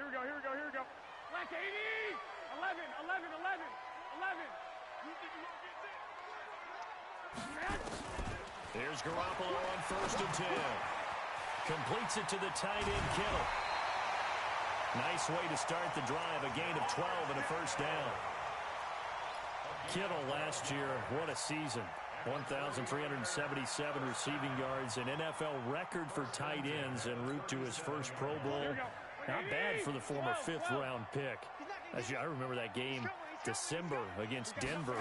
Here we go, here we go, here we go. Black 80! 11, 11, 11, 11. Here's Garoppolo on 1st and 10. Completes it to the tight end, Kittle. Nice way to start the drive. A gain of 12 and a first down. Kittle last year, what a season. 1,377 receiving yards, an NFL record for tight ends en route to his first Pro Bowl. Not bad for the former 5th-round pick. I remember that game, December against Denver.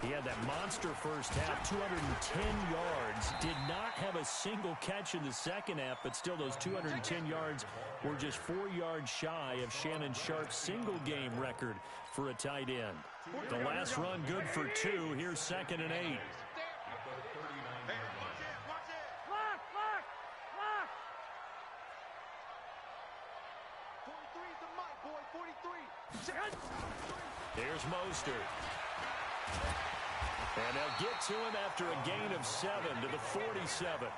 He had that monster first half, 210 yards. Did not have a single catch in the second half, but still those 210 yards were just 4 yards shy of Shannon Sharp's single-game record for a tight end. The last run good for 2. Here's 2nd and 8. Lock, lock, lock. 43 is the mic, boy, 43. Here's Mostert. And they'll get to him after a gain of 7 to the 47.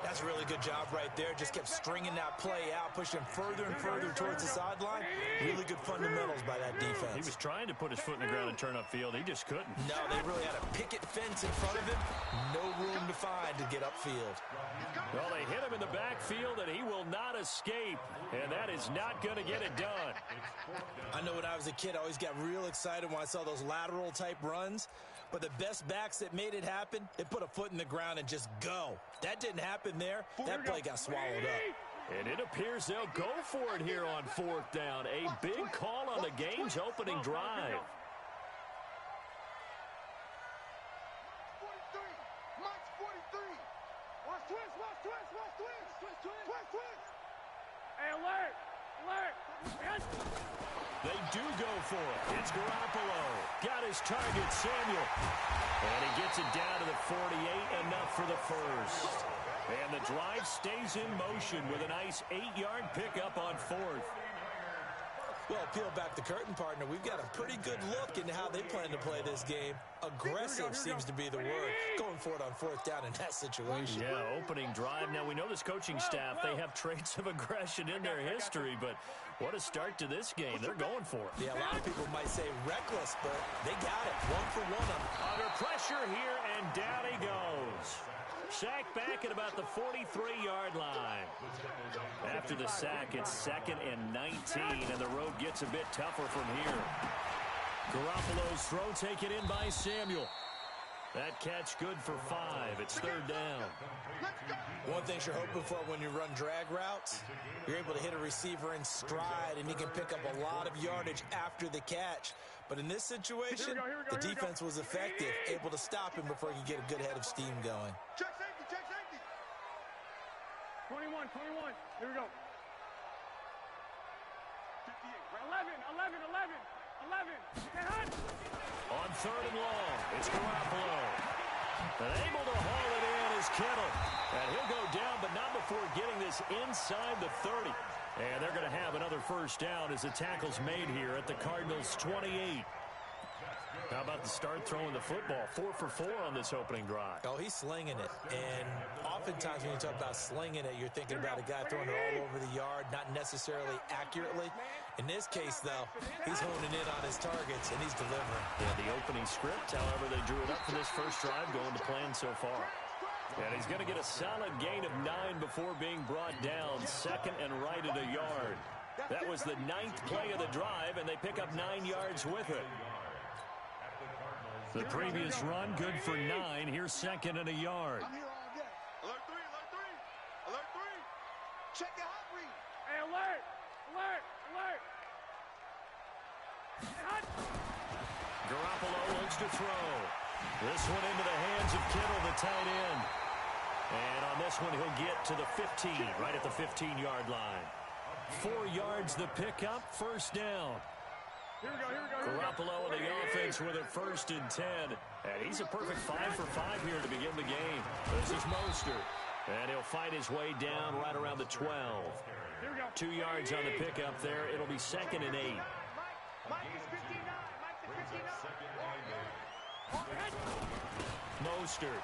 That's a really good job right there. Just kept stringing that play out, pushing further and further towards the sideline. Really good fundamentals by that defense. He was trying to put his foot in the ground and turn upfield. He just couldn't. No, they really had a picket fence in front of him. No room to find to get upfield. Well, they hit him in the backfield, and he will not escape. And that is not going to get it done. I know when I was a kid, I always got real excited when I saw those lateral-type runs. But the best backs that made it happen, they put a foot in the ground and just go. That didn't happen there. That play got swallowed up. And it appears they'll go for it here on 4th down. A big call on the game's opening drive. 43. Mike's 43. Watch twist, watch twist, watch twist. Twist, twist, twist, twist. Hey, alert, alert. They do go for it. It's Garoppolo. Got his target, Samuel. And he gets it down to the 48, enough for the first. And the drive stays in motion with a nice 8-yard pickup on 4th. Well, peel back the curtain, partner. We've got a pretty good look into how they plan to play this game. Aggressive seems to be the word. Going for it on 4th down in that situation. Yeah, opening drive. Now, we know this coaching staff, they have traits of aggression in their history, but what a start to this game. They're going for it. Yeah, a lot of people might say reckless, but they got it. 1 for 1. Under pressure here, and down he goes. Sack back at about the 43-yard line. After the sack, it's 2nd and 19, and the road gets a bit tougher from here. Garoppolo's throw taken in by Samuel. That catch good for 5. It's 3rd down. One thing you're hoping for when you run drag routes, you're able to hit a receiver in stride, and he can pick up a lot of yardage after the catch. But in this situation, the defense was effective, able to stop him before he could get a good head of steam going. Check safety, check safety. 21, 21. Here we go. 11, 11, 11, 11. Get hot. On 3rd and long, it's Garoppolo. And able to haul it in is Kittle. And he'll go down, but not before getting this inside the 30. And they're going to have another first down as the tackle's made here at the Cardinals' 28. How about the start throwing the football? 4 for 4 on this opening drive. Oh, he's slinging it. And oftentimes when you talk about slinging it, you're thinking about a guy throwing it all over the yard, not necessarily accurately. In this case, though, he's honing in on his targets, and he's delivering. Yeah, the opening script, however, they drew it up for this first drive, going to plan so far. And he's going to get a solid gain of 9 before being brought down. 2nd and right at a yard. That was the 9th play of the drive, and they pick up 9 yards with it. The previous run, good for 9. Here's 2nd and a yard. I'm here all day. Alert 3, alert 3. Alert 3. Check your hot read. Hey, alert, alert, alert. Hot. Garoppolo looks to throw. This one into the hands of Kittle, the tight end. And on this one, he'll get to the 15, right at the 15-yard line. 4 yards the pickup, first down. Here we go, here we go, Garoppolo and the offense with it 1st and 10. And he's a perfect 5 for 5 here to begin the game. This is Mostert. And he'll fight his way down right around the 12. Here we go. 2 yards on the pickup there. It'll be 2nd and 8. Mike is 59. Mike's at 59. Mostert.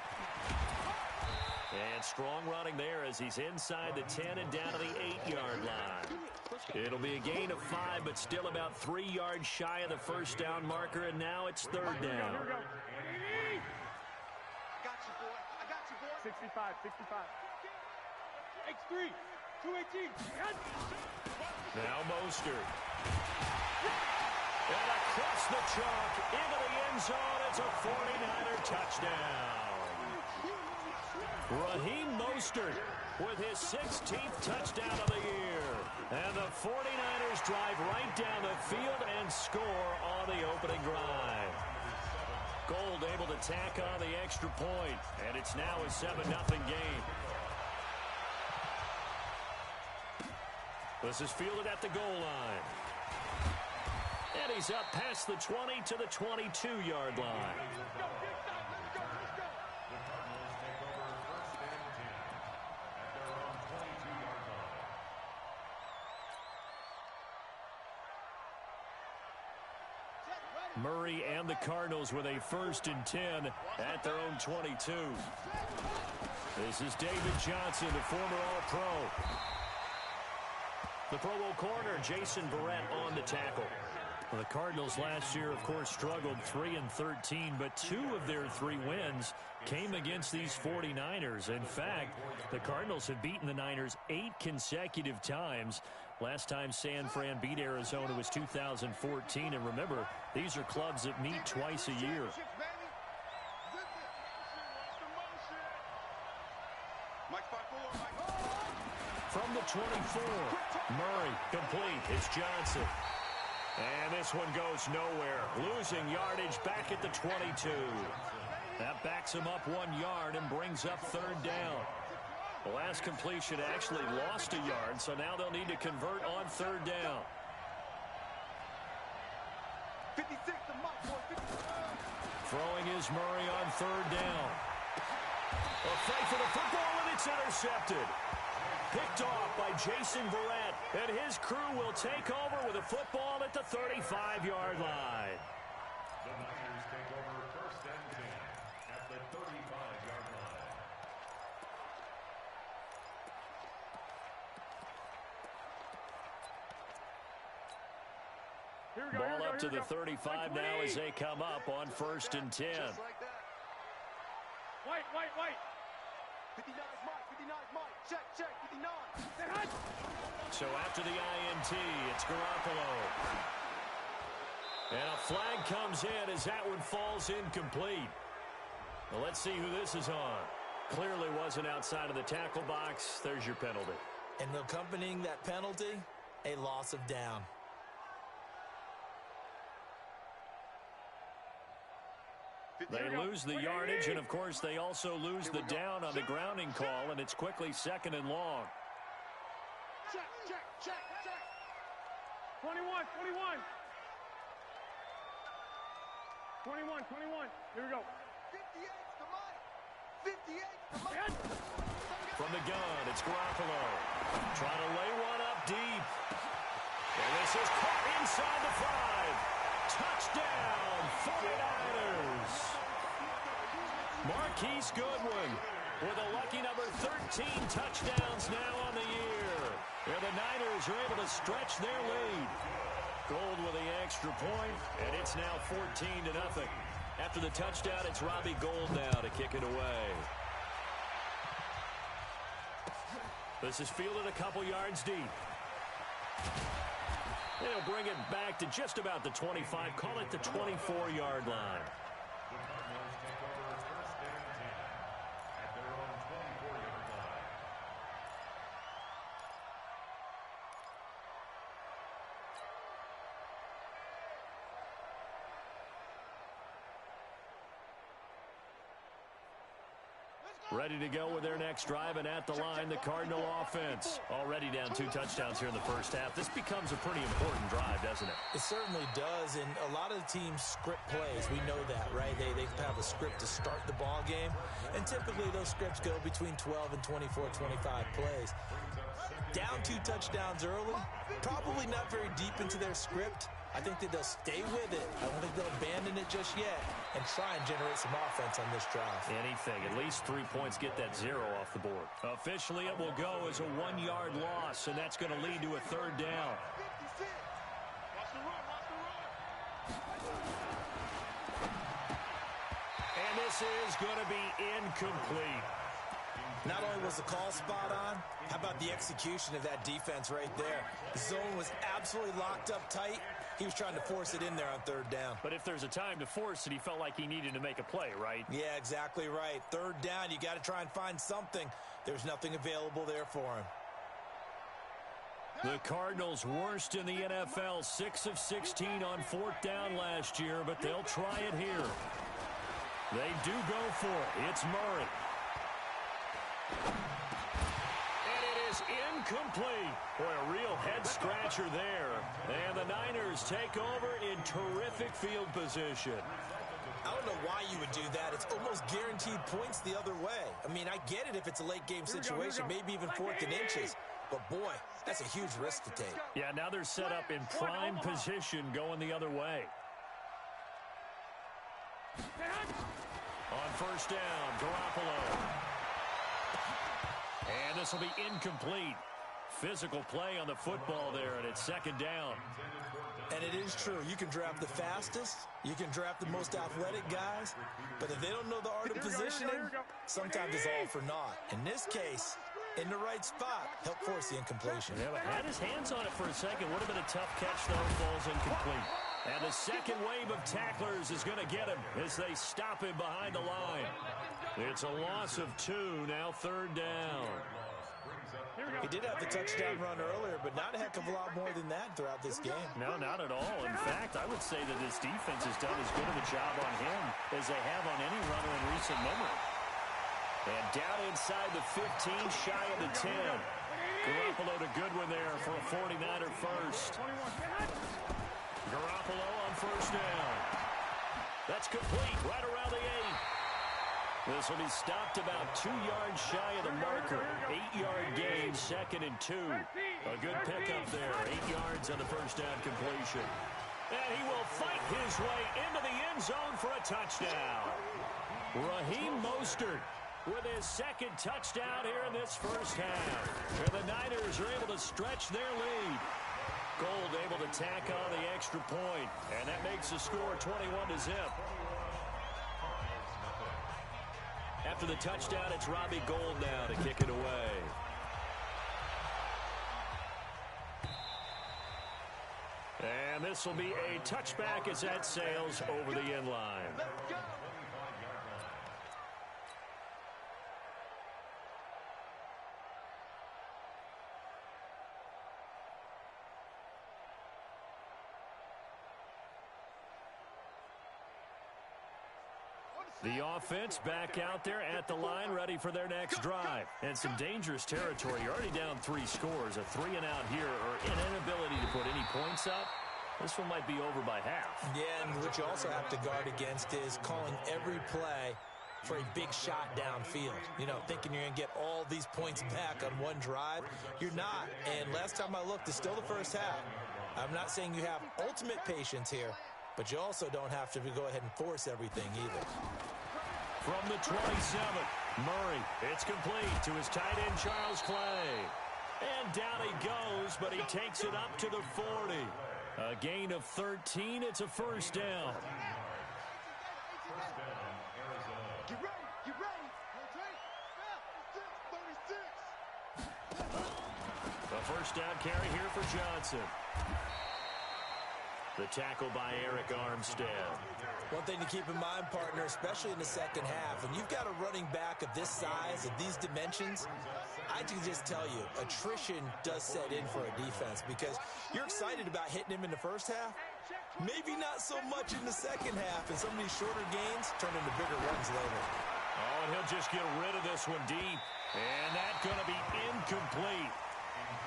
And strong running there as he's inside the 10 and down to the 8-yard line. It'll be a gain of 5, but still about 3 yards shy of the first down marker, and now it's third down. Here we go. I got you, boy. I got you, boy. 65. X3. 218. Now Mostert. And across the chalk into the end zone. It's a 49er touchdown. Raheem Mostert with his 16th touchdown of the year. And the 49ers drive right down the field and score on the opening drive. Gold able to tack on the extra point, and it's now a 7-0 game. This is fielded at the goal line. And he's up past the 20 to the 22-yard line. Murray and the Cardinals with a 1st and 10 at their own 22. This is David Johnson, the former All-Pro. The Pro Bowl corner, Jason Verrett, on the tackle. Well, the Cardinals last year, of course, struggled 3-13, but 2 of their 3 wins came against these 49ers. In fact, the Cardinals have beaten the Niners 8 consecutive times. Last time San Fran beat Arizona was 2014. And remember, these are clubs that meet twice a year. From the 24, Murray complete. It's Johnson. And this one goes nowhere. Losing yardage back at the 22. That backs him up 1 yard and brings up third down. The last completion actually lost a yard, so now they'll need to convert on third down. 56 to Mike, boy. Throwing is Murray on third down. A fight for the football, and it's intercepted. Picked off by Jason Verrett, and his crew will take over with a football at the 35-yard line. The Niners take over 1st and 10 at the 35-yard line. Ball up to the 35 now as they come up on 1st and 10. Just like that. White. 59's Mike. 59's Mike. Check. 59. So after the INT, it's Garoppolo. And a flag comes in as that one falls incomplete. Well, let's see who this is on. Clearly wasn't outside of the tackle box. There's your penalty. And accompanying that penalty, a loss of down. They lose the yardage, and, of course, they also lose the down on the grounding call, and it's quickly 2nd and long. Check. 21. 21. Here we go. 58's to Mike. 58's to Mike. From the gun, it's Garoppolo. Trying to lay one up deep. And this is caught inside the 5. Touchdown, 49ers. Marquise Goodwin with a lucky number 13 touchdowns now on the year. And the Niners are able to stretch their lead. Gold with the extra point, and it's now 14-0. After the touchdown, it's Robbie Gould now to kick it away. This is fielded a couple yards deep. They'll bring it back to just about the 25. Call it the 24-yard line. The Cardinals take over 1st and 10 at their own 24-yard line. Ready to go with their next drive, and at the line, the Cardinal offense. Already down 2 touchdowns here in the first half. This becomes a pretty important drive, doesn't it? It certainly does, and a lot of the teams script plays. We know that, right? They have a script to start the ball game, and typically those scripts go between 12 and 24, 25 plays. Down 2 touchdowns early, probably not very deep into their script. I think that they'll stay with it. I don't think they'll abandon it just yet and try and generate some offense on this drive. Anything. At least 3 points. Get that 0 off the board. Officially, it will go as a 1-yard loss, and that's going to lead to a third down. And this is going to be incomplete. Not only was the call spot on, how about the execution of that defense right there? The zone was absolutely locked up tight. He was trying to force it in there on third down. But if there's a time to force it, he felt like he needed to make a play, right? Yeah, exactly right. Third down, you got to try and find something. There's nothing available there for him. The Cardinals worst in the NFL, 6 of 16 on fourth down last year, but they'll try it here. They do go for it. It's Murray. And it is incomplete. Boy, a real head-scratcher there. And the Niners take over in terrific field position. I don't know why you would do that. It's almost guaranteed points the other way. I mean, I get it if it's a late-game situation, maybe even 4th and inches. But, boy, that's a huge risk to take. Yeah, now they're set up in prime position going the other way. On first down, Garoppolo. And this will be incomplete. Physical play on the football there, and it's second down. And it is true. You can draft the fastest. You can draft the most athletic guys. But if they don't know the art of positioning, sometimes it's all for naught. In this case, in the right spot, help force the incompletion. Yeah, but had his hands on it for a second. Would have been a tough catch, though. Falls incomplete. And the second wave of tacklers is going to get him as they stop him behind the line. It's a loss of 2, now third down. He did have the touchdown run earlier, but not a heck of a lot more than that throughout this game. No, not at all. In fact, I would say that this defense has done as good of a job on him as they have on any runner in recent memory. And down inside the 15, shy of the 10. Garoppolo to Goodwin there for a 49er first. Garoppolo on first down. That's complete right around the 8. This will be stopped about 2 yards shy of the marker. 8-yard gain, 2nd and 2. A good pickup there. 8 yards on the first down completion. And he will fight his way into the end zone for a touchdown. Raheem Mostert with his second touchdown here in this first half. And the Niners are able to stretch their lead. Gold able to tack on the extra point. And that makes the score 21-0. After the touchdown, it's Robbie Gould now to kick it away. And this will be a touchback as that sails over the end line. The offense back out there at the line, ready for their next drive. And some dangerous territory. You're already down 3 scores. A 3-and-out here, or an inability to put any points up. This one might be over by half. Yeah, and what you also have to guard against is calling every play for a big shot downfield. You know, thinking you're going to get all these points back on one drive. You're not. And last time I looked, it's still the first half. I'm not saying you have ultimate patience here, but you also don't have to go ahead and force everything either. From the 27, Murray, it's complete to his tight end, Charles Clay. And down he goes, but he takes it up to the 40. A gain of 13, it's a first down. Get ready, get ready. The first down carry here for Johnson. The tackle by Eric Armstead. One thing to keep in mind, partner, especially in the second half, when you've got a running back of this size, of these dimensions, I can just tell you, attrition does set in for a defense because you're excited about hitting him in the first half, maybe not so much in the second half, and some of these shorter gains turn into bigger runs later. Oh, and he'll just get rid of this one deep, and that's going to be incomplete.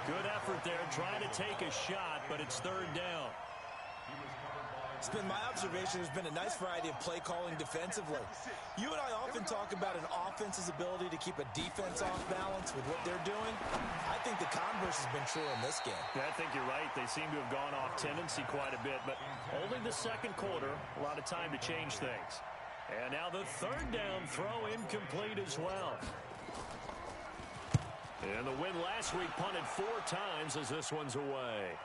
Good effort there, trying to take a shot, but it's third down. It's been my observation there's been a nice variety of play calling defensively. You and I often talk about an offense's ability to keep a defense off balance with what they're doing. I think the converse has been true in this game. Yeah, I think you're right. They seem to have gone off tendency quite a bit, but only the second quarter, a lot of time to change things. And now the third down throw incomplete as well. And the win last week punted 4 times as this one's away.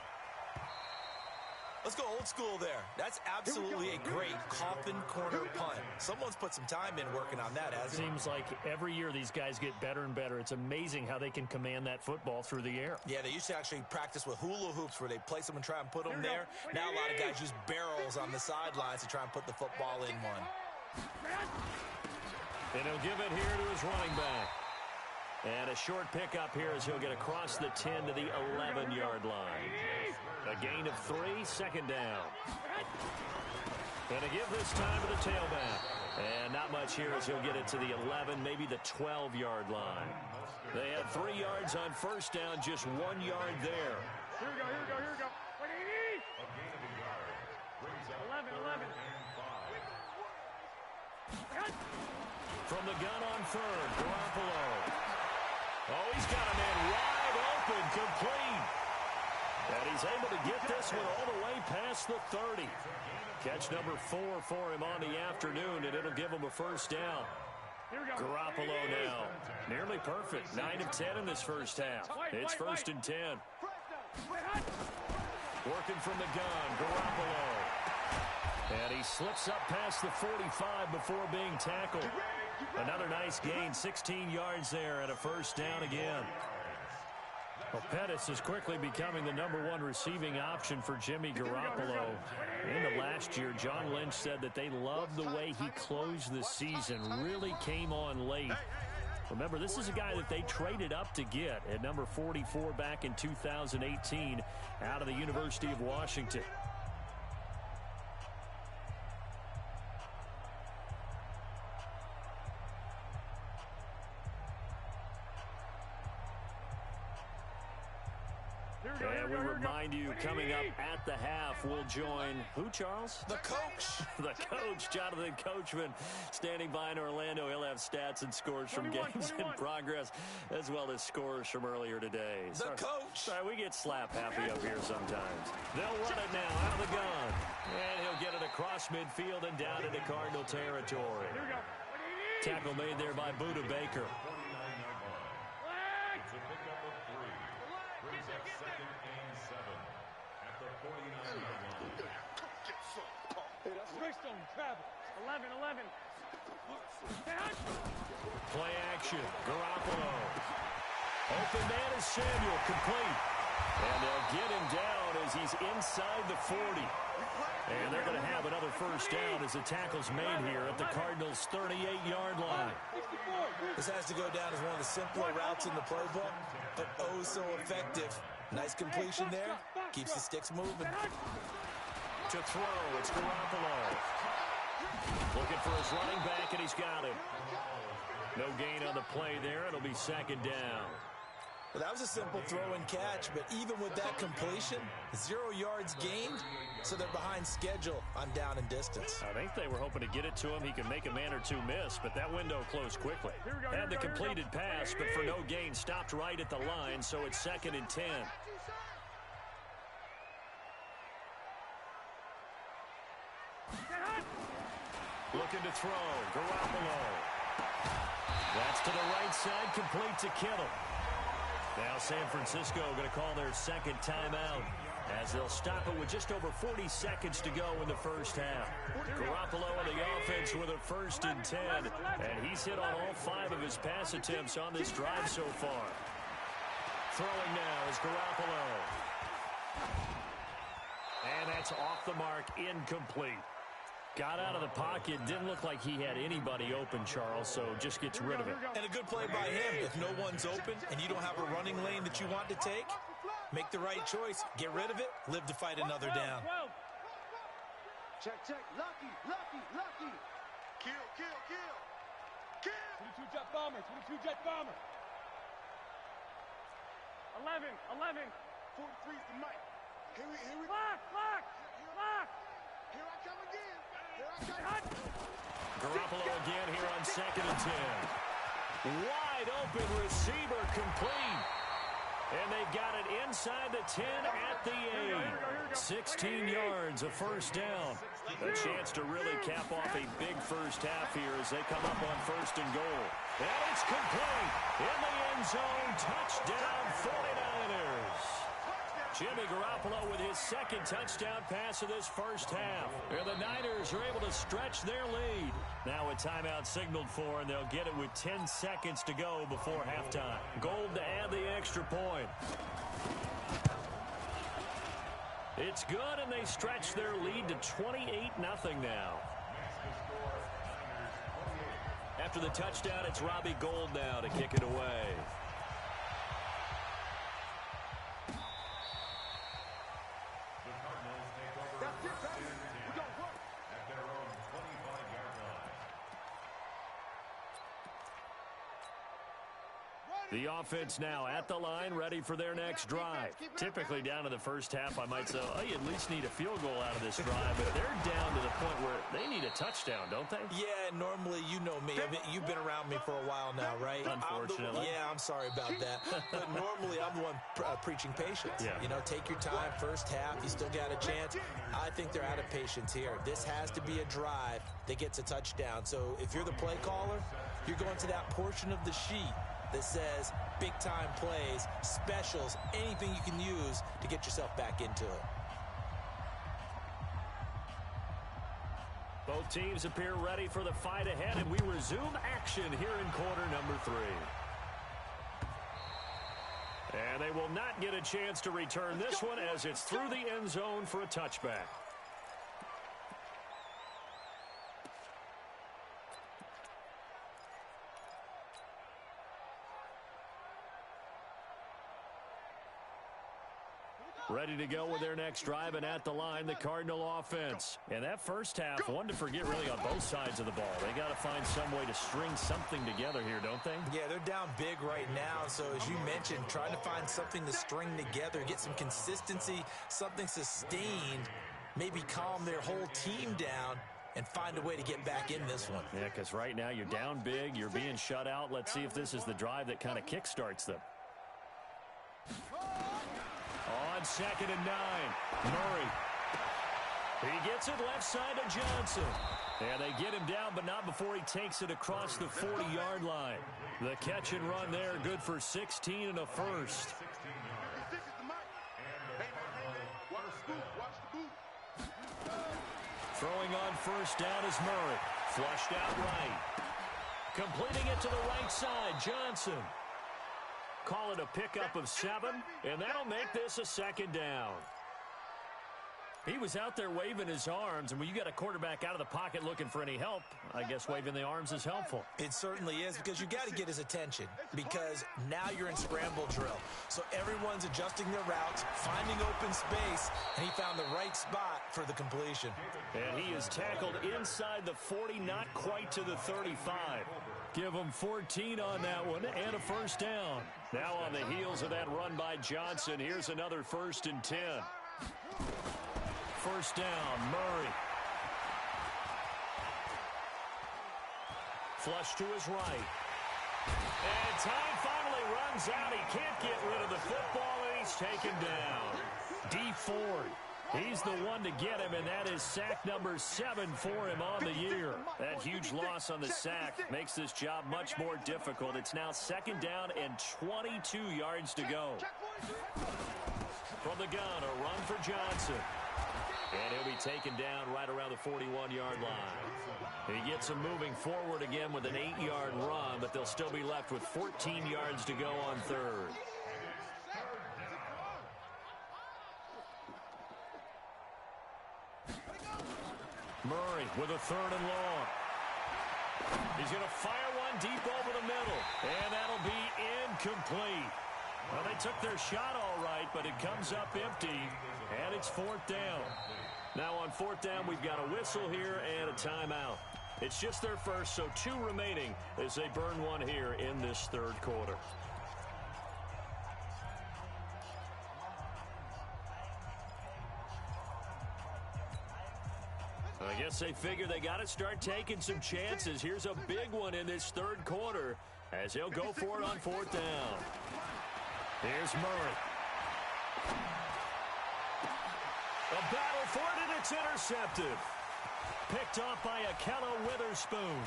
Let's go old school there. That's absolutely a great coffin corner punt. Someone's put some time in working on that, hasn't it? Seems like every year these guys get better and better. It's amazing how they can command that football through the air. Yeah, they used to actually practice with hula hoops where they place them and try and put them there. Now a lot of guys use barrels on the sidelines to try and put the football in one. And he'll give it here to his running back. And a short pickup here as he'll get across the 10 to the 11-yard line. A gain of 3, second down. And a give this time to the tailback. And not much here as he'll get it to the 11, maybe the 12-yard line. They had 3 yards on first down, just 1 yard there. Here we go, here we go, here we go. 11. From the gun on third, Garoppolo. Oh, he's got a man wide open, complete. And he's able to get this one all the way past the 30. Catch number 4 for him on the afternoon, and it'll give him a first down. Garoppolo now, nearly perfect. 9 of 10 in this first half. It's first and 10. Working from the gun, Garoppolo. And he slips up past the 45 before being tackled. Another nice gain, 16 yards there, and a first down again. Well, Pettis is quickly becoming the #1 receiving option for Jimmy Garoppolo. In the last year, John Lynch said that they loved the way he closed the season, really came on late. Remember, this is a guy that they traded up to get at number 44 back in 2018 out of the University of Washington. And we remind you, coming up at the half, we'll join who, Charles? The coach. The coach, Jonathan Coachman, standing by in Orlando. He'll have stats and scores from games in progress, as well as scores from earlier today. The coach. Sorry, we get slap happy up here sometimes. They'll run it now out of the gun. And he'll get it across midfield and down into Cardinal territory. Tackle made there by Buda Baker. Travel. 11. Play action. Garoppolo. Open man is Samuel. Complete. And they'll get him down as he's inside the 40. And they're going to have another first down as the tackle's made here at the Cardinals' 38-yard line. This has to go down as one of the simpler routes in the playbook, but oh so effective. Nice completion there. Keeps the sticks moving. To throw, it's Garoppolo. Looking for his running back, and he's got him. No gain on the play there. It'll be second down. Well, that was a simple throw and catch, but even with that completion, 0 yards gained, so they're behind schedule on down and distance. I think they were hoping to get it to him. He could make a man or two miss, but that window closed quickly. Had the completed pass, but for no gain, stopped right at the line, so it's second and 10. Looking to throw, Garoppolo. That's to the right side, complete to Kittle. Now San Francisco going to call their second timeout as they'll stop it with just over 40 seconds to go in the first half. Garoppolo on the offense with a first and 10, and he's hit on all 5 of his pass attempts on this drive so far. Throwing now is Garoppolo. And that's off the mark, incomplete. Got out of the pocket, didn't look like he had anybody open, Charles, so just gets rid of it. And a good play by him. If no one's open and you don't have a running lane that you want to take, make the right choice. Get rid of it, live to fight another down. Check. Lucky. Kill. 22 jet bomber. 11. 43's the mic. Here we Lock. Here I come again. Here I come. Garoppolo again here on 2nd and 10. Wide open receiver complete. And they've got it inside the 10 at the 8. 16 yards, a first down. A chance to really cap off a big first half here as they come up on 1st and goal. And it's complete. In the end zone, touchdown 49ers. Jimmy Garoppolo with his 2nd touchdown pass of this first half. And the Niners are able to stretch their lead. Now a timeout signaled for, and they'll get it with 10 seconds to go before halftime. Gold to add the extra point. It's good, and they stretch their lead to 28-0 now. After the touchdown, it's Robbie Gould now to kick it away. The offense now at the line, ready for their next drive. Typically down to the first half, I might say, oh, you at least need a field goal out of this drive, but they're down to the point where they need a touchdown, don't they? Yeah, normally, you know me. You've been around me for a while now, right? Unfortunately. I'm sorry about that. But normally, I'm the one preaching patience. Yeah. You know, take your time, first half, you still got a chance. I think they're out of patience here. This has to be a drive that gets a touchdown. So if you're the play caller, you're going to that portion of the sheet that says big-time plays, specials, anything you can use to get yourself back into it. Both teams appear ready for the fight ahead, and we resume action here in quarter number 3. And they will not get a chance to return this one as it's through the end zone for a touchback. Ready to go with their next drive, and at the line, the Cardinal offense. And that first half, one to forget really on both sides of the ball. They got to find some way to string something together here, don't they? Yeah, they're down big right now. So as you mentioned, trying to find something to string together, get some consistency, something sustained, maybe calm their whole team down and find a way to get back in this one. Yeah, because right now you're down big, you're being shut out. Let's see if this is the drive that kind of kickstarts them. On 2nd and 9, Murray. He gets it left side to Johnson. And they get him down, but not before he takes it across the 40-yard line. The catch and run there, good for 16 and a first. Throwing on first down is Murray. Flushed out right. Completing it to the right side, Johnson. Call it a pickup of 7, and that'll make this a 2nd down. He was out there waving his arms, and when you got a quarterback out of the pocket looking for any help, I guess waving the arms is helpful. It certainly is, because you got to get his attention, because now you're in scramble drill. So everyone's adjusting their routes, finding open space, and he found the right spot for the completion. And he is tackled inside the 40, not quite to the 35. Give him 14 on that one and a first down. Now on the heels of that run by Johnson, here's another 1st and 10. First down, Murray. Flush to his right. And time finally runs out. He can't get rid of the football, and he's taken down. D. Ford. He's the one to get him, and that is sack number 7 for him on the year. That huge loss on the sack makes this job much more difficult. It's now 2nd down and 22 yards to go. From the gun, a run for Johnson. And he'll be taken down right around the 41-yard line. He gets him moving forward again with an 8-yard run, but they'll still be left with 14 yards to go on 3rd. Murray with a 3rd and long. He's going to fire one deep over the middle, and that'll be incomplete. Well, they took their shot all right, but it comes up empty, and it's 4th down. Now on 4th down, we've got a whistle here and a timeout. It's just their first, so 2 remaining as they burn one here in this 3rd quarter. Yes, they figure they got to start taking some chances. Here's a big one in this third quarter as he'll go for it on fourth down. Here's Murray. A battle for it, and it's intercepted. Picked off by Akello Witherspoon.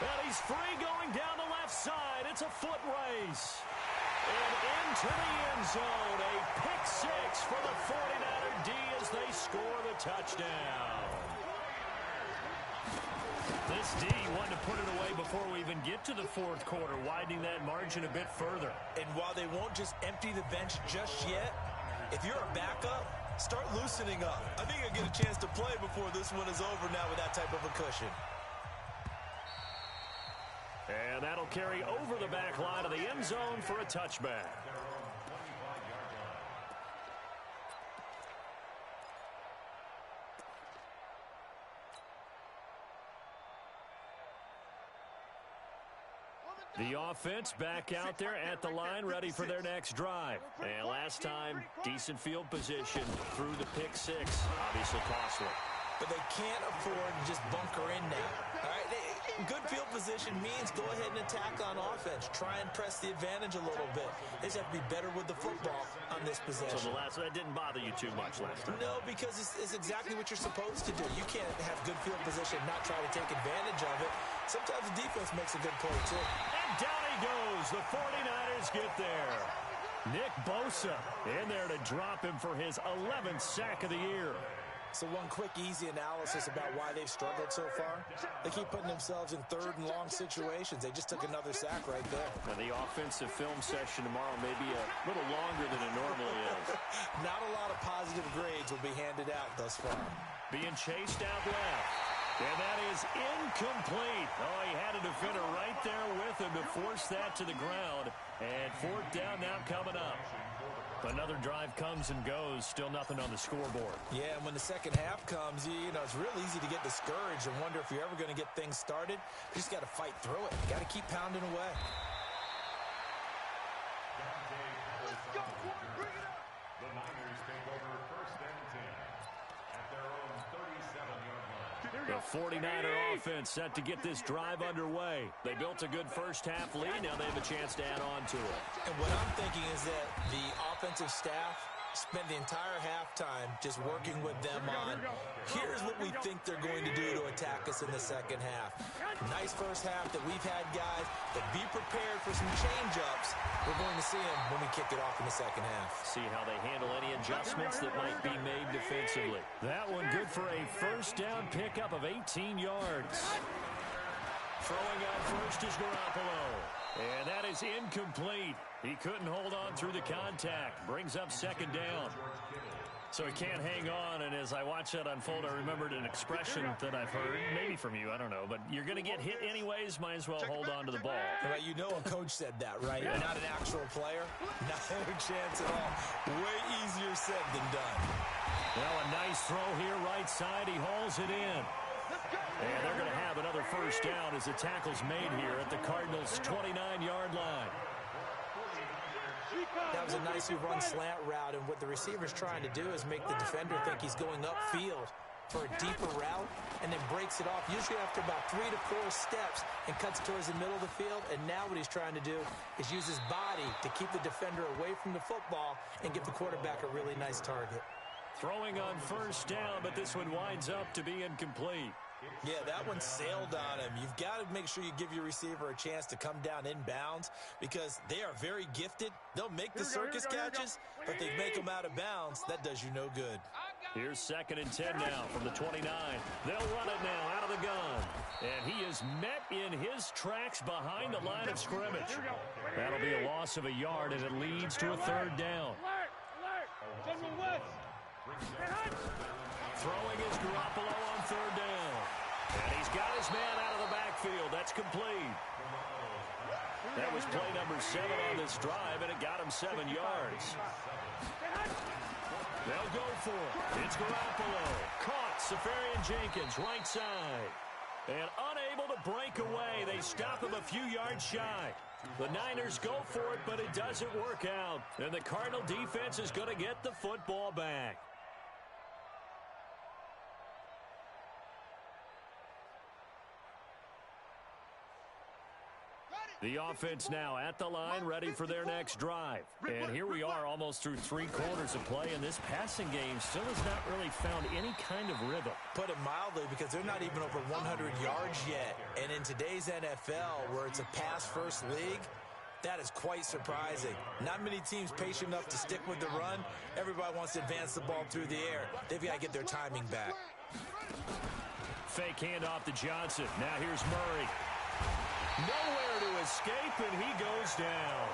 And he's free going down the left side. It's a foot race. And into the end zone. A pick six for the 49er D as they score the touchdown. This D wanted to put it away before we even get to the fourth quarter, widening that margin a bit further. And while they won't just empty the bench just yet, if you're a backup, start loosening up. I think you'll get a chance to play before this one is over now with that type of a cushion. And that'll carry over the back line of the end zone for a touchback. The offense back out there at the line, ready for their next drive. And last time, decent field position through the pick six. Obviously costly. But they can't afford to just bunker in now. All right, good field position means go ahead and attack on offense. Try and press the advantage a little bit. They just have to be better with the football on this possession. So that didn't bother you too much last time? No, because it's exactly what you're supposed to do. You can't have good field position and not try to take advantage of it. Sometimes the defense makes a good play, too. And down he goes. The 49ers get there. Nick Bosa in there to drop him for his 11th sack of the year. So one quick, easy analysis about why they've struggled so far. They keep putting themselves in third and long situations. They just took another sack right there. Now the offensive film session tomorrow may be a little longer than it normally is. Not a lot of positive grades will be handed out thus far. Being chased out left. And that is incomplete. Oh, he had a defender right there with him to force that to the ground. And fourth down now coming up. Another drive comes and goes. Still nothing on the scoreboard. Yeah, and when the second half comes, you know, it's real easy to get discouraged and wonder if you're ever going to get things started. You just got to fight through it. You got to keep pounding away. The Niners take over first and 10 at their own 37-yard line. The 49er offense set to get this drive underway. They built a good first half lead. Now they have a chance to add on to it. And what I'm thinking is that the offensive staff spent the entire halftime just working with them on, here's what we think they're going to do to attack us in the second half. Nice first half that we've had, guys, but be prepared for some change-ups. We're going to see them when we kick it off in the second half. See how they handle any adjustments that might be made defensively. That one good for a first down pickup of 18 yards. Throwing out first is Garoppolo. And that is incomplete. He couldn't hold on through the contact. Brings up second down. So he can't hang on, and as I watch that unfold, I remembered an expression that I've heard, maybe from you, I don't know, but you're going to get hit anyways, might as well hold on to the ball. Right, you know a coach said that, right? Yeah. Not an actual player. Not a chance at all. Way easier said than done. Well, a nice throw here, right side. He hauls it in. And they're going to have another first down as the tackle's made here at the Cardinals' 29-yard line. That was a nicely run slant route, and what the receiver's trying to do is make the defender think he's going upfield for a deeper route and then breaks it off, usually after about 3 to 4 steps, and cuts towards the middle of the field. And now what he's trying to do is use his body to keep the defender away from the football and give the quarterback a really nice target. Throwing on first down, but this one winds up to be incomplete. Yeah, that one sailed on him. You've got to make sure you give your receiver a chance to come down inbounds because they are very gifted. They'll make the circus catches, but they make them out of bounds. That does you no good. Here's second and 10 now from the 29. They'll run it now out of the gun. And he is met in his tracks behind the line of scrimmage. That'll be a loss of a yard, and it leads to a third down. Throwing is Garoppolo on third down. And he's got his man out of the backfield. That's complete. That was play number 7 on this drive, and it got him 7 yards. They'll go for it. It's Garoppolo. Caught. Safarian-Jenkins, right side. And unable to break away. They stop him a few yards shy. The Niners go for it, but it doesn't work out. And the Cardinal defense is going to get the football back. The offense now at the line, ready for their next drive. And here we are almost through 3 quarters of play, and this passing game still has not really found any kind of rhythm. Put it mildly, because they're not even over 100 yards yet. And in today's NFL, where it's a pass-first league, that is quite surprising. Not many teams patient enough to stick with the run. Everybody wants to advance the ball through the air. They've got to get their timing back. Fake handoff to Johnson. Now here's Murray. Nowhere to escape, and he goes down.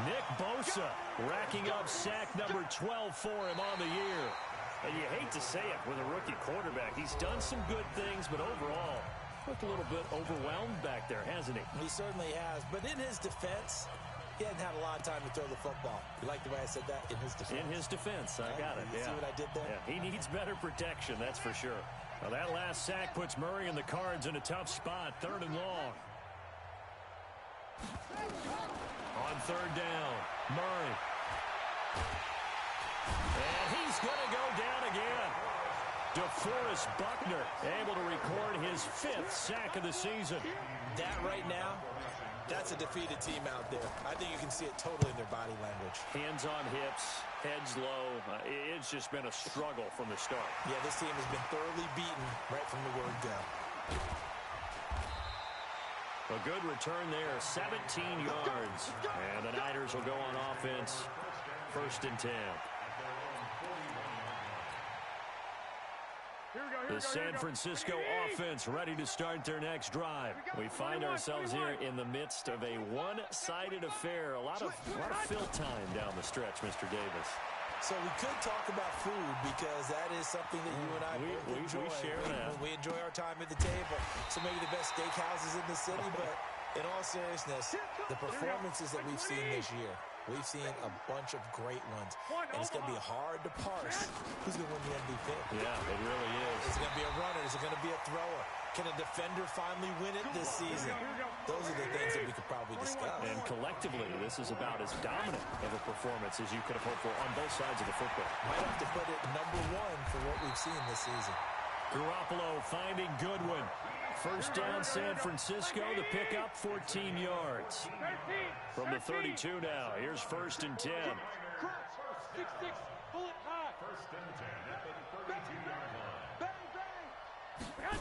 Nick Bosa racking up sack number 12 for him on the year. And you hate to say it with a rookie quarterback. He's done some good things, but overall, looked a little bit overwhelmed back there, hasn't he? He certainly has. But in his defense, he hadn't had a lot of time to throw the football. You like the way I said that? In his defense. In his defense. I got it. You see what I did there? Yeah, he needs better protection, that's for sure. Well, that last sack puts Murray and the Cards in a tough spot, 3rd and long. On 3rd down, Murray. And he's going to go down again. DeForest Buckner able to record his 5th sack of the season. That right now, that's a defeated team out there. I think you can see it totally in their body language. Hands on hips, heads low. It's just been a struggle from the start. Yeah, this team has been thoroughly beaten right from the word go. A good return there, 17 yards. And the Niners will go on offense, 1st and 10. The San Francisco offense ready to start their next drive. We find ourselves here in the midst of a one-sided affair. A lot of fill time down the stretch, Mr. Davis. So we could talk about food, because that is something that you and I both enjoy. We share that. We enjoy our time at the table. So maybe the best steakhouses in the city, but in all seriousness, the performances that we've seen this year, we've seen a bunch of great ones. And it's going to be hard to parse who's going to win the MVP. Yeah, it really is. Is it going to be a runner? Is it going to be a thrower? Can a defender finally win it this season? Those are the things that we could probably discuss. And collectively, this is about as dominant of a performance as you could have hoped for on both sides of the football. Might have to put it number 1 for what we've seen this season. Garoppolo finding Goodwin. 1st down, San Francisco. The pickup, 14 yards. From the 32 now. Here's 1st and 10. 6-6, bullet high. 1st and 10 at the 32-yard line. Bang, bang.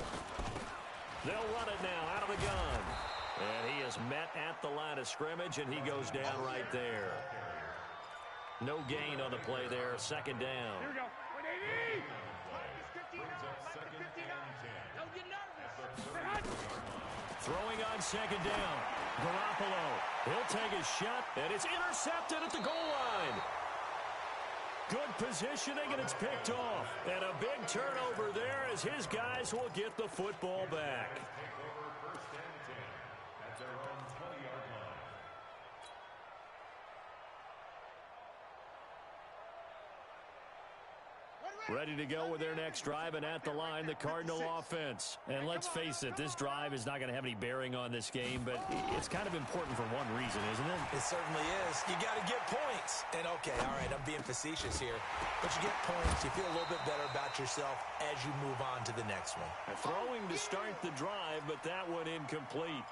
They'll run it now out of the gun. And he is met at the line of scrimmage, and he goes down right there. No gain on the play there. 2nd down. Here we go. 180. Brings up 2nd and 10. Don't get nervous. Throwing on 2nd down. Garoppolo. He'll take his shot, and it's intercepted at the goal line. Good positioning, and it's picked off. And a big turnover there as his guys will get the football back. Take over 1st and 10 at their own 20-yard line. Ready to go with their next drive, and at the line, the Cardinal offense. And let's face it, this drive is not going to have any bearing on this game, but it's kind of important for one reason, isn't it? It certainly is. You got to get points. And, okay, all right, I'm being facetious here. But you get points. You feel a little bit better about yourself as you move on to the next one. Throwing to start the drive, but that one incomplete.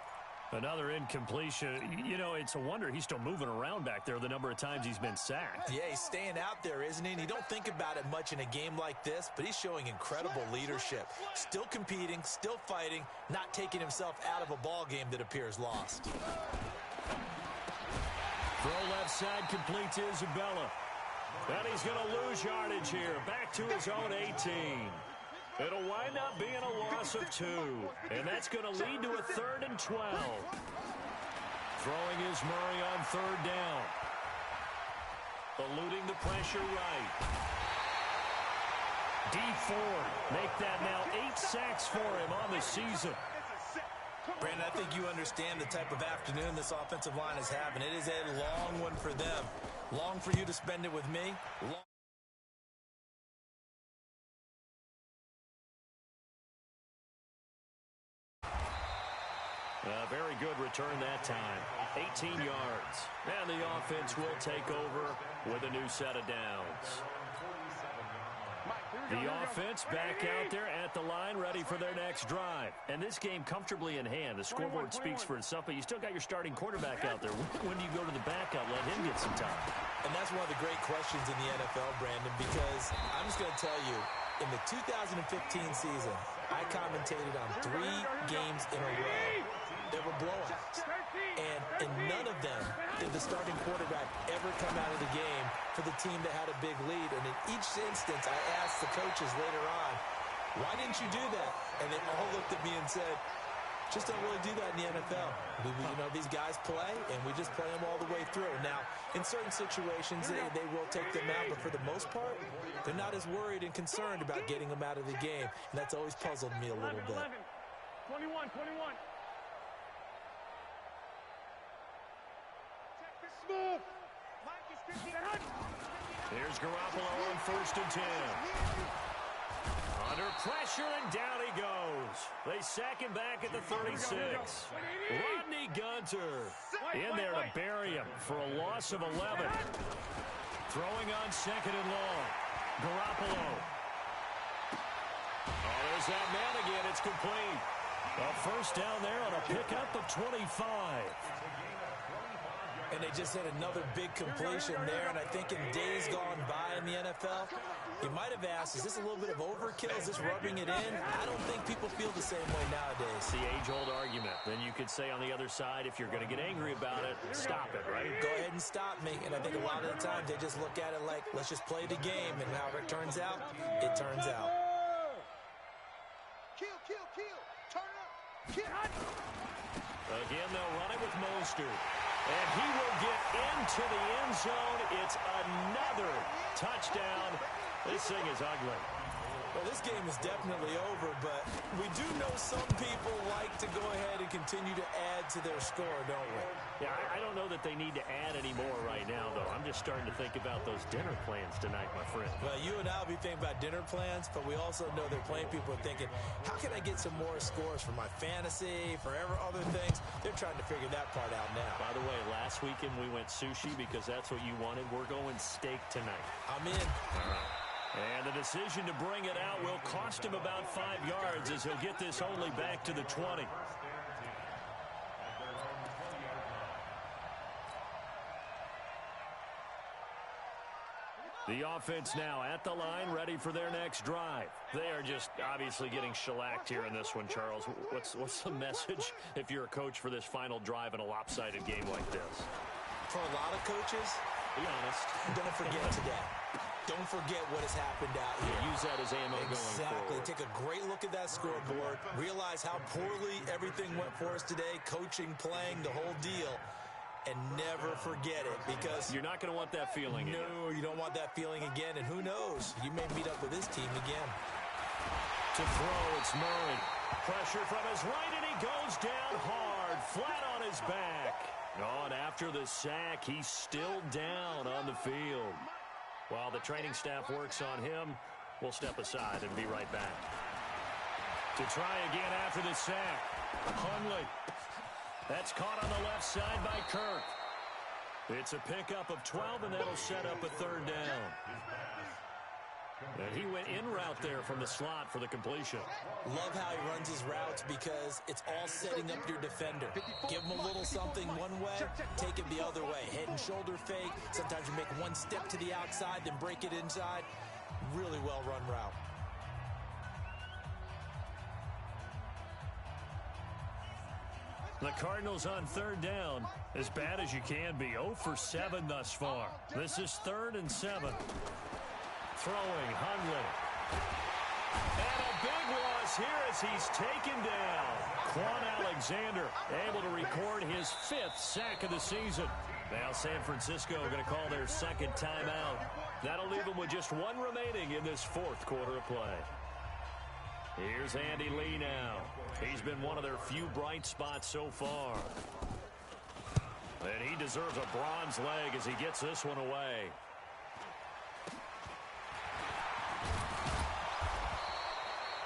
Another incompletion. You know, it's a wonder he's still moving around back there the number of times he's been sacked. Yeah, he's staying out there, isn't he? And you don't think about it much in a game like this, but he's showing incredible leadership. Still competing, still fighting, not taking himself out of a ball game that appears lost. Throw left side complete to Isabella. And he's going to lose yardage here. Back to his own 18. It'll wind up being a loss of 2. And that's going to lead to a 3rd and 12. Throwing is Murray on 3rd down. Eluding the pressure right. D Ford make that now 8 sacks for him on the season. Brandon, I think you understand the type of afternoon this offensive line is having. It is a long one for them. Long for you to spend it with me. Long. A very good return that time. 18 yards. And the offense will take over with a new set of downs. Mike, here's The offense back out there at the line, ready for their next drive. And this game comfortably in hand. The scoreboard speaks for itself, but you still got your starting quarterback out there. When do you go to the backup, let him get some time? And that's one of the great questions in the NFL, Brandon, because I'm just going to tell you, in the 2015 season, I commentated on 3 games in a row. There were blowouts. And in none of them did the starting quarterback ever come out of the game for the team that had a big lead. And in each instance, I asked the coaches later on, why didn't you do that? And they all looked at me and said, just don't really do that in the NFL. These guys play, and we just play them all the way through. Now, in certain situations, they will take them out, but for the most part, they're not as worried and concerned about getting them out of the game, and that's always puzzled me a little bit. 21. Here's Garoppolo on 1st and 10. Under pressure, and down he goes. They sack him back at the 36. Rodney Gunter in there to bury him for a loss of 11. Throwing on 2nd and long. Garoppolo. Oh, there's that man again. It's complete. A first down there on a pickup of 25. And they just had another big completion there. And I think in days gone by in the NFL, you might have asked, is this a little bit of overkill? Is this rubbing it in? I don't think people feel the same way nowadays. The age-old argument. Then you could say on the other side, if you're going to get angry about it, stop it, right? Go ahead and stop me. And I think a lot of the times they just look at it like, let's just play the game. And however it turns out, it turns out. Kill. Turn up. Again, they'll run it with Mostert. And he will get into the end zone. It's another touchdown. This thing is ugly. Well, this game is definitely over, but we do know some people like to go ahead and continue to add to their score, don't we? Yeah, I don't know that they need to add any more right now, though. I'm just starting to think about those dinner plans tonight, my friend. Well, you and I will be thinking about dinner plans, but we also know they're playing people are thinking, how can I get some more scores for my fantasy, for other things? They're trying to figure that part out now. By the way, last weekend we went sushi because that's what you wanted. We're going steak tonight. I'm in. All right. And the decision to bring it out will cost him about 5 yards as he'll get this only back to the 20. The offense now at the line, ready for their next drive. They are just obviously getting shellacked here in this one, Charles. What's the message if you're a coach for this final drive in a lopsided game like this? For a lot of coaches, be honest, don't forget today. Don't forget what has happened out here. Yeah, use that as ammo going forward. Exactly. Take a great look at that scoreboard. Realize how poorly everything went for us today. Coaching, playing, the whole deal. And never forget it, because you're not going to want that feeling again. No, you don't want that feeling again. And who knows? You may meet up with this team again. To throw, it's Murray. Pressure from his right, and he goes down hard, flat on his back. Oh, and after the sack, he's still down on the field. While the training staff works on him, we'll step aside and be right back. To try again after the sack, Hundley. That's caught on the left side by Kirk. It's a pickup of 12, and that'll set up a third down. And he went in route there from the slot for the completion. Love how he runs his routes because it's all setting up your defender. Give him a little something one way, take it the other way. Head and shoulder fake. Sometimes you make one step to the outside, then break it inside. Really well run route. The Cardinals on third down, as bad as you can be. 0 for 7 thus far. This is 3rd and 7. Throwing, Hundley. And a big loss here as he's taken down. Quan Alexander able to record his 5th sack of the season. Now San Francisco going to call their second timeout. That'll leave them with just 1 remaining in this 4th quarter of play. Here's Andy Lee now. He's been one of their few bright spots so far. And he deserves a bronze leg as he gets this one away.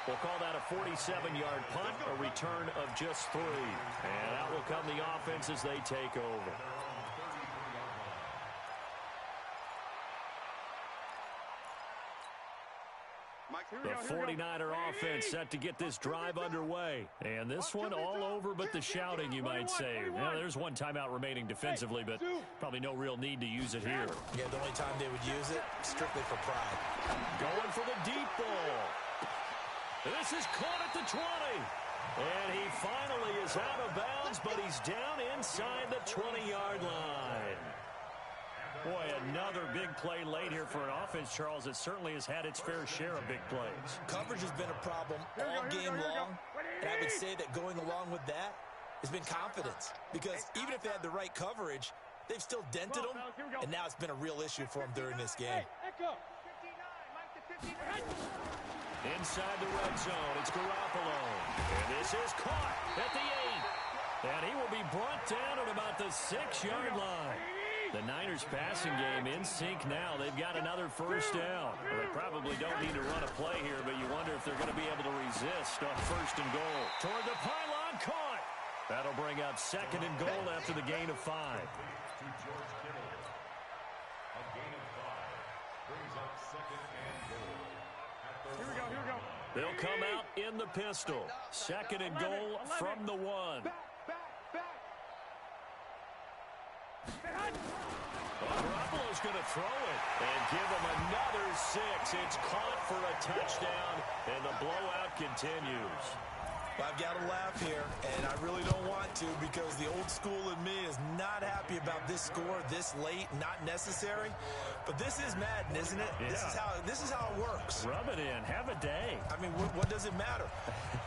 We'll call that a 47-yard punt, a return of just 3. And out will come the offense as they take over. 49er offense set to get this drive underway. And this one all over but the shouting, you might say. Now, there's one timeout remaining defensively, but probably no real need to use it here. Yeah, the only time they would use it, strictly for pride. Going for the deep ball. This is caught at the 20. And he finally is out of bounds, but he's down inside the 20-yard line. Boy, another big play late here for an offense, Charles, that certainly has had its fair share of big plays. Coverage has been a problem all game long, and I would say that going along with that has been confidence. Because even if they had the right coverage, they've still dented them, and now it's been a real issue for them during this game. Inside the red zone, it's Garoppolo. And this is caught at the 8. And he will be brought down at about the 6-yard line. The Niners passing game in sync now. They've got another first down. Well, they probably don't need to run a play here, but you wonder if they're going to be able to resist on first and goal. Toward the pylon, caught. That'll bring up second and goal after the gain of 5. To George Kittle. A gain of 5 brings up second and goal. Here we go. They'll come out in the pistol. Second and goal from the 1. Garoppolo's going to throw it and give him another 6. It's caught for a touchdown, and the blowout continues. Well, I've got to laugh here, and I really don't want to because the old school in me is not happy about this score this late, not necessary. But this is Madden, isn't it? Yeah. This is how it works. Rub it in. Have a day. I mean, what does it matter?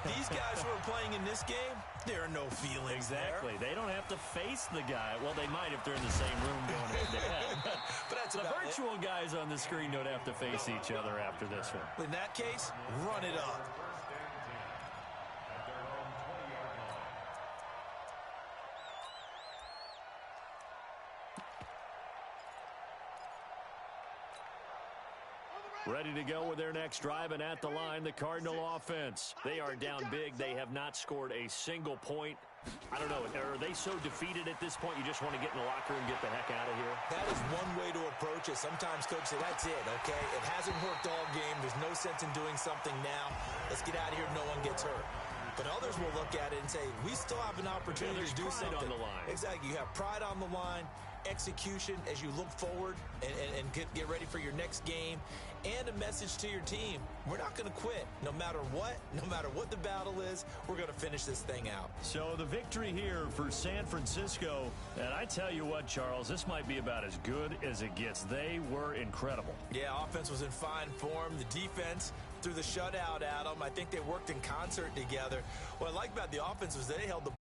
These guys who are playing in this game, there are no feelings Exactly. there. They don't have to face the guy. Well, they might if they're in the same room going head-to-head. But that's The about virtual guys on the screen don't have to face each other after this one. it. In that case, run it up. Ready to go with their next drive, and at the line, the Cardinal offense. They are down big. They have not scored a single point. I don't know. Are they so defeated at this point you just want to get in the locker room and get the heck out of here? That is one way to approach it. Sometimes coaches say, that's it, okay? It hasn't worked all game. There's no sense in doing something now. Let's get out of here. No one gets hurt. But others will look at it and say, we still have an opportunity to do something. On the line. Exactly. You have pride on the line, execution as you look forward and get ready for your next game, and a message to your team. We're not going to quit. No matter what the battle is, we're going to finish this thing out. So the victory here for San Francisco, and I tell you what, Charles, this might be about as good as it gets. They were incredible. Yeah, offense was in fine form. The defense threw the shutout at them. I think they worked in concert together. What I like about the offense was they held the